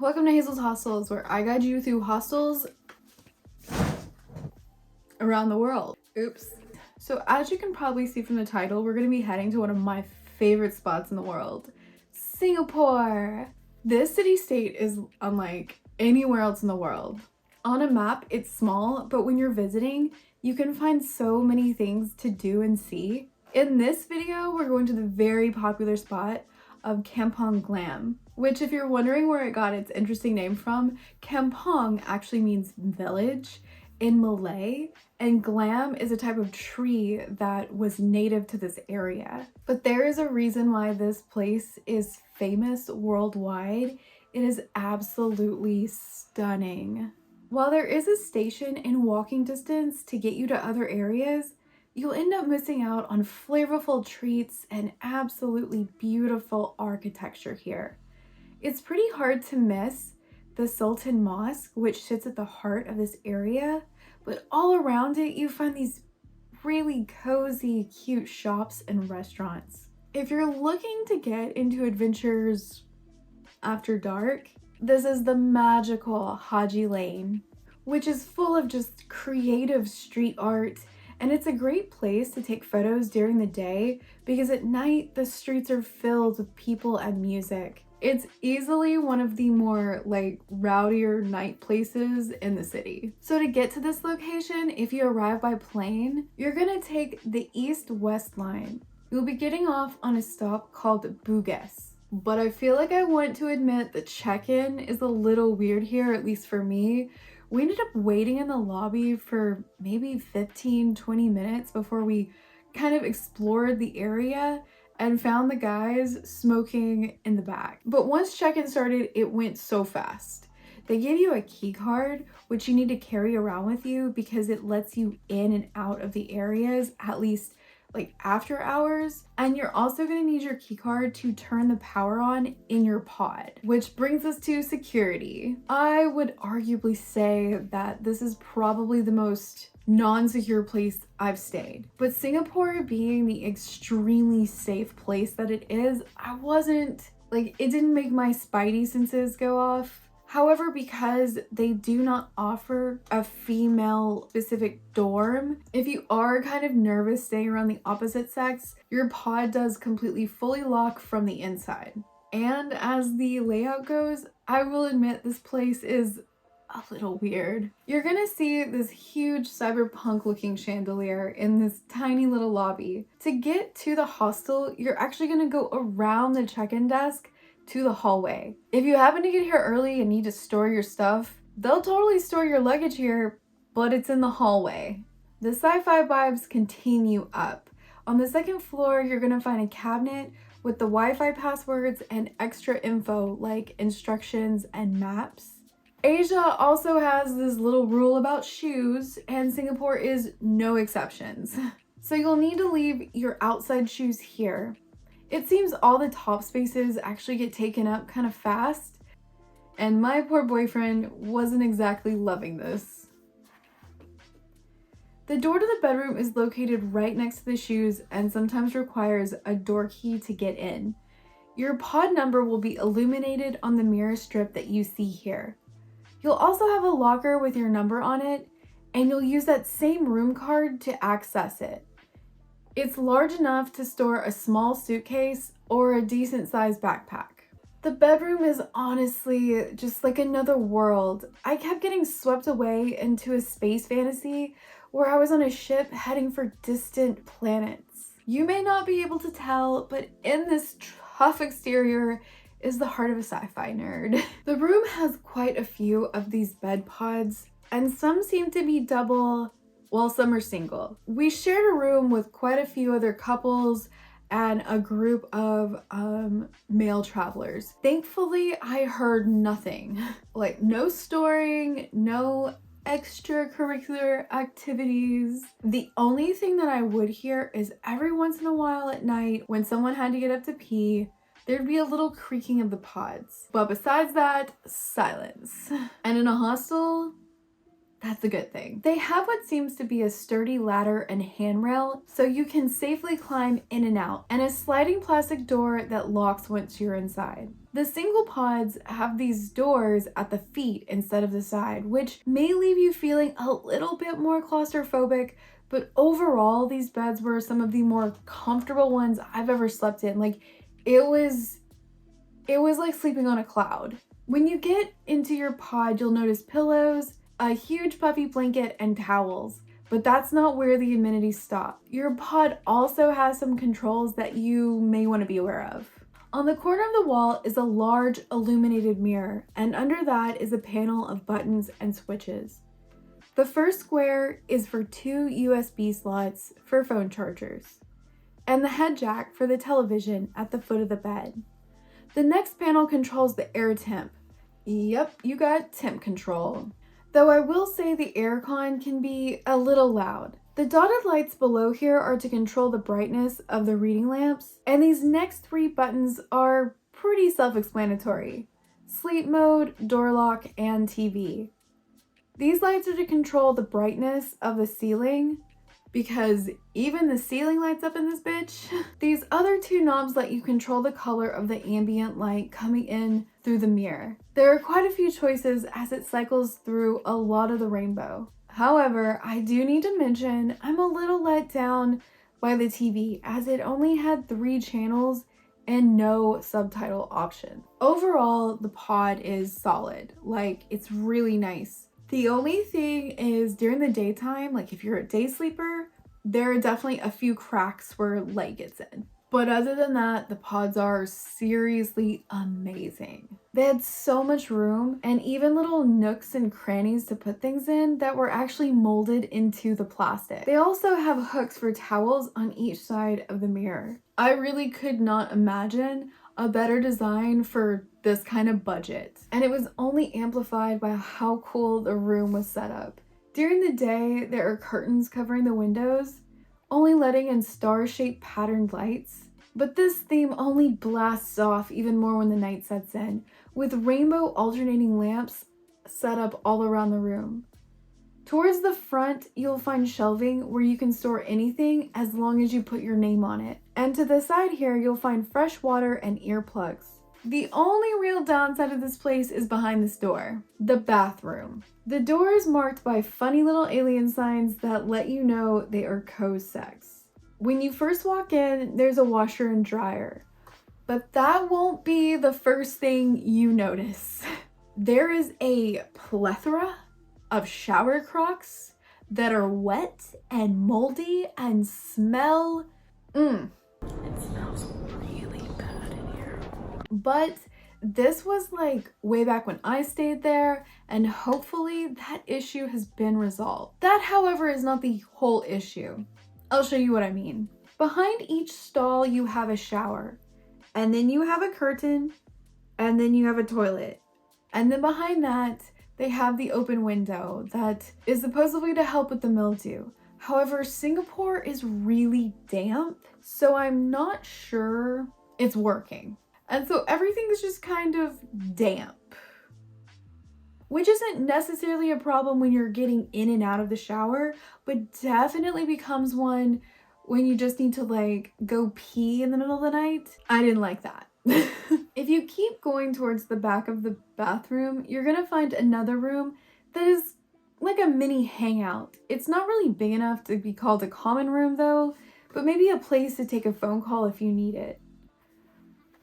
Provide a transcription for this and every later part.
Welcome to Hazel's Hostels, where I guide you through hostels around the world. Oops. So as you can probably see from the title, we're going to be heading to one of my favorite spots in the world, Singapore. This city-state is unlike anywhere else in the world. On a map, it's small, but when you're visiting, you can find so many things to do and see. In this video, we're going to the very popular spot of Kampong Glam, which, if you're wondering where it got its interesting name from, Kampong actually means village in Malay, and glam is a type of tree that was native to this area. But there is a reason why this place is famous worldwide. It is absolutely stunning. While there is a station in walking distance to get you to other areas, you'll end up missing out on flavorful treats and absolutely beautiful architecture here. It's pretty hard to miss the Sultan Mosque, which sits at the heart of this area, but all around it you find these really cozy, cute shops and restaurants. If you're looking to get into adventures after dark, this is the magical Haji Lane, which is full of just creative street art, and it's a great place to take photos during the day because at night the streets are filled with people and music. It's easily one of the more rowdier night places in the city. So to get to this location, if you arrive by plane, you're gonna take the East-West line. You'll be getting off on a stop called Bugis. But I feel like I want to admit the check-in is a little weird here, at least for me. We ended up waiting in the lobby for maybe 15-20 minutes before we kind of explored the area and found the guys smoking in the back. But once check-in started, it went so fast. They give you a key card, which you need to carry around with you because it lets you in and out of the areas, at least after hours. And you're also gonna need your key card to turn the power on in your pod, which brings us to security. I would arguably say that this is probably the most non-secure place I've stayed. But Singapore being the extremely safe place that it is, it didn't make my spidey senses go off. However, because they do not offer a female specific dorm, if you are kind of nervous staying around the opposite sex, your pod does completely fully lock from the inside. And as the layout goes, I will admit this place is a little weird. You're gonna see this huge cyberpunk looking chandelier in this tiny little lobby. To get to the hostel, you're actually gonna go around the check-in desk to the hallway. If you happen to get here early and need to store your stuff, they'll totally store your luggage here, but it's in the hallway. The sci-fi vibes continue up. On the second floor, you're gonna find a cabinet with the Wi-Fi passwords and extra info like instructions and maps. Asia also has this little rule about shoes, and Singapore is no exceptions. So you'll need to leave your outside shoes here. It seems all the top spaces actually get taken up kind of fast, and my poor boyfriend wasn't exactly loving this. The door to the bedroom is located right next to the shoes and sometimes requires a door key to get in. Your pod number will be illuminated on the mirror strip that you see here. You'll also have a locker with your number on it, and you'll use that same room card to access it. It's large enough to store a small suitcase or a decent sized backpack. The bedroom is honestly just like another world. I kept getting swept away into a space fantasy where I was on a ship heading for distant planets. You may not be able to tell, but in this tough exterior is the heart of a sci-fi nerd. The room has quite a few of these bed pods, and some seem to be double, while some are single. We shared a room with quite a few other couples and a group of male travelers. Thankfully, I heard nothing. No snoring, no extracurricular activities. The only thing that I would hear is every once in a while at night when someone had to get up to pee, there'd be a little creaking of the pods. But besides that, silence. And in a hostel, that's a good thing. They have what seems to be a sturdy ladder and handrail so you can safely climb in and out, and a sliding plastic door that locks once you're inside. The single pods have these doors at the feet instead of the side, which may leave you feeling a little bit more claustrophobic, but overall, these beds were some of the more comfortable ones I've ever slept in. Like, it was like sleeping on a cloud. When you get into your pod, you'll notice pillows, a huge puffy blanket, and towels. But that's not where the amenities stop. Your pod also has some controls that you may want to be aware of. On the corner of the wall is a large illuminated mirror, and under that is a panel of buttons and switches. The first square is for 2 USB slots for phone chargers, and the head jack for the television at the foot of the bed. The next panel controls the air temp. Yep, you got temp control. Though I will say the aircon can be a little loud. The dotted lights below here are to control the brightness of the reading lamps, and these next 3 buttons are pretty self-explanatory. Sleep mode, door lock, and TV. These lights are to control the brightness of the ceiling, because even the ceiling lights up in this bitch. These other 2 knobs let you control the color of the ambient light coming in through the mirror. There are quite a few choices as it cycles through a lot of the rainbow. However, I do need to mention I'm a little let down by the TV as it only had 3 channels and no subtitle option. Overall, the pod is solid. Like, it's really nice. The only thing is during the daytime, like if you're a day sleeper, there are definitely a few cracks where light gets in. But other than that, the pods are seriously amazing. They had so much room and even little nooks and crannies to put things in that were actually molded into the plastic. They also have hooks for towels on each side of the mirror. I really could not imagine a better design for this kind of budget. And it was only amplified by how cool the room was set up. During the day, there are curtains covering the windows, only letting in star-shaped patterned lights. But this theme only blasts off even more when the night sets in, with rainbow alternating lamps set up all around the room. Towards the front, you'll find shelving where you can store anything as long as you put your name on it. And to the side here, you'll find fresh water and earplugs. The only real downside of this place is behind this door, the bathroom. The door is marked by funny little alien signs that let you know they are co-sex. When you first walk in, there's a washer and dryer, but that won't be the first thing you notice. There is a plethora of shower crocs that are wet and moldy and smell. It smells really bad in here. But this was like way back when I stayed there, and hopefully that issue has been resolved. That, however, is not the whole issue. I'll show you what I mean. Behind each stall, you have a shower, and then you have a curtain, and then you have a toilet. And then behind that, they have the open window that is supposedly to help with the mildew. However, Singapore is really damp, so I'm not sure it's working. And so everything is just kind of damp, which isn't necessarily a problem when you're getting in and out of the shower, but definitely becomes one when you just need to like go pee in the middle of the night. I didn't like that. If you keep going towards the back of the bathroom, you're gonna find another room that is like a mini hangout. It's not really big enough to be called a common room though, but maybe a place to take a phone call if you need it.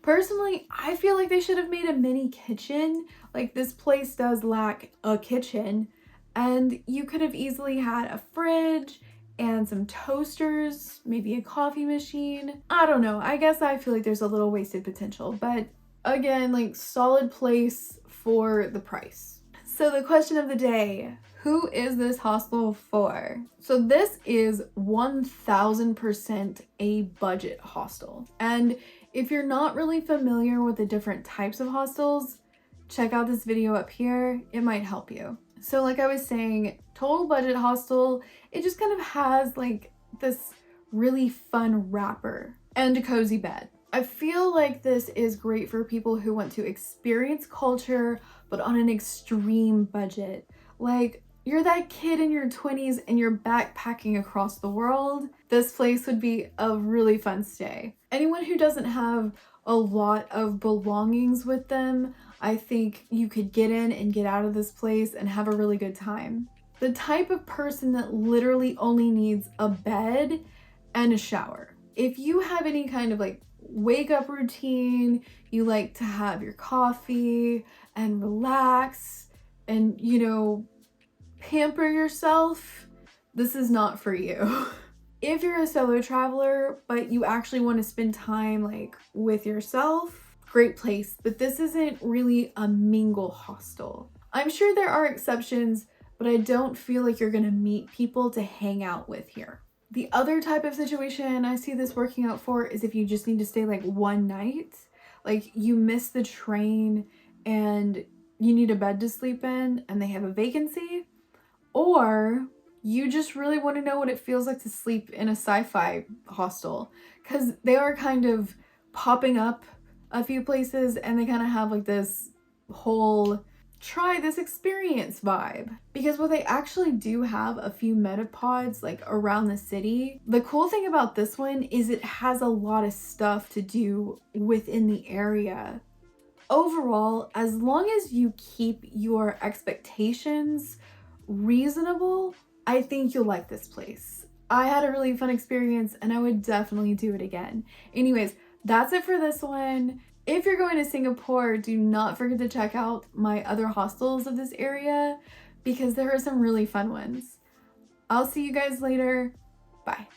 Personally, I feel like they should have made a mini kitchen. Like, this place does lack a kitchen, and you could have easily had a fridge and some toasters, maybe a coffee machine. I don't know. I guess I feel like there's a little wasted potential, but again, like, solid place for the price. So the question of the day, who is this hostel for? So this is 1000% a budget hostel. And if you're not really familiar with the different types of hostels, check out this video up here. It might help you. So like I was saying, total budget hostel, it just kind of has like this really fun wrapper and a cozy bed. I feel like this is great for people who want to experience culture, but on an extreme budget. Like, you're that kid in your 20s and you're backpacking across the world, this place would be a really fun stay. Anyone who doesn't have a lot of belongings with them. I think you could get in and get out of this place and have a really good time. The type of person that literally only needs a bed and a shower. If you have any kind of like wake up routine, you like to have your coffee and relax and, you know, pamper yourself, this is not for you. If you're a solo traveler, but you actually want to spend time like with yourself, great place, but this isn't really a mingle hostel. I'm sure there are exceptions, but I don't feel like you're gonna meet people to hang out with here. The other type of situation I see this working out for is if you just need to stay like one night, like you miss the train and you need a bed to sleep in and they have a vacancy, or you just really want to know what it feels like to sleep in a sci-fi hostel, because they are kind of popping up a few places and they kind of have like this whole try this experience vibe, because while they actually do have a few metapods like around the city, the cool thing about this one is it has a lot of stuff to do within the area. Overall, as long as you keep your expectations reasonable, I think you'll like this place. I had a really fun experience and I would definitely do it again. Anyways, that's it for this one. If you're going to Singapore, do not forget to check out my other hostels of this area because there are some really fun ones. I'll see you guys later. Bye.